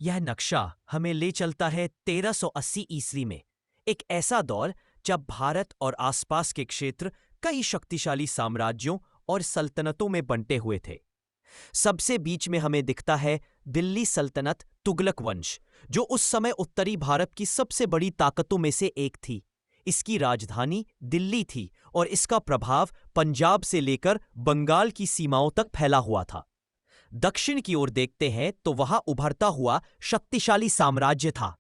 यह नक्शा हमें ले चलता है 1380 ईस्वी में, एक ऐसा दौर जब भारत और आसपास के क्षेत्र कई शक्तिशाली साम्राज्यों और सल्तनतों में बंटे हुए थे। सबसे बीच में हमें दिखता है दिल्ली सल्तनत तुगलक वंश, जो उस समय उत्तरी भारत की सबसे बड़ी ताकतों में से एक थी। इसकी राजधानी दिल्ली थी और इसका प्रभाव पंजाब से लेकर बंगाल की सीमाओं तक फैला हुआ था। दक्षिण की ओर देखते हैं तो वहां उभरता हुआ शक्तिशाली साम्राज्य था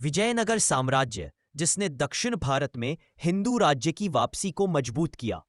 विजयनगर साम्राज्य, जिसने दक्षिण भारत में हिंदू राज्य की वापसी को मजबूत किया।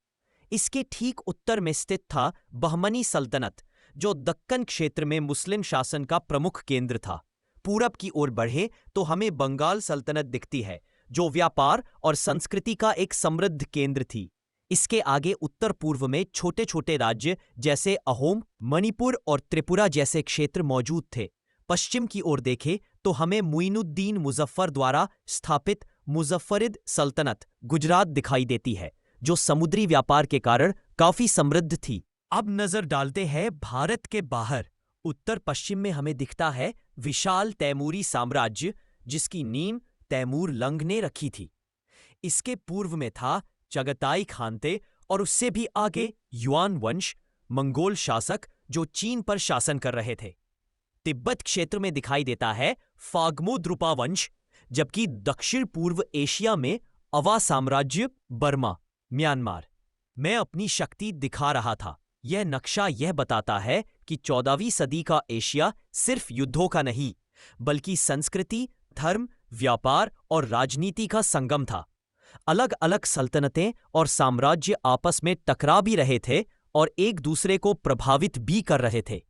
इसके ठीक उत्तर में स्थित था बहमनी सल्तनत, जो दक्कन क्षेत्र में मुस्लिम शासन का प्रमुख केंद्र था। पूरब की ओर बढ़े तो हमें बंगाल सल्तनत दिखती है, जो व्यापार और संस्कृति का एक समृद्ध केंद्र थी। इसके आगे उत्तर पूर्व में छोटे छोटे राज्य जैसे अहोम, मणिपुर और त्रिपुरा जैसे क्षेत्र मौजूद थे। पश्चिम की ओर देखें तो हमें मुइनुद्दीन मुजफ्फर द्वारा स्थापित मुजफ्फरिद सल्तनत गुजरात दिखाई देती है, जो समुद्री व्यापार के कारण काफी समृद्ध थी। अब नजर डालते हैं भारत के बाहर। उत्तर पश्चिम में हमें दिखता है विशाल तैमूरी साम्राज्य, जिसकी नींव तैमूर लंग ने रखी थी। इसके पूर्व में था चगताई खानते और उससे भी आगे युआन वंश, मंगोल शासक जो चीन पर शासन कर रहे थे। तिब्बत क्षेत्र में दिखाई देता है फाग्मो-द्रुपा वंश, जबकि दक्षिण पूर्व एशिया में अवा साम्राज्य, बर्मा, म्यांमार। मैं अपनी शक्ति दिखा रहा था। यह नक्शा यह बताता है कि 14वीं सदी का एशिया सिर्फ युद्धों का नहीं, बल्कि संस्कृति, धर्म, व्यापार और राजनीति का संगम था। अलग अलग सल्तनतें और साम्राज्य आपस में टकरा भी रहे थे और एक दूसरे को प्रभावित भी कर रहे थे।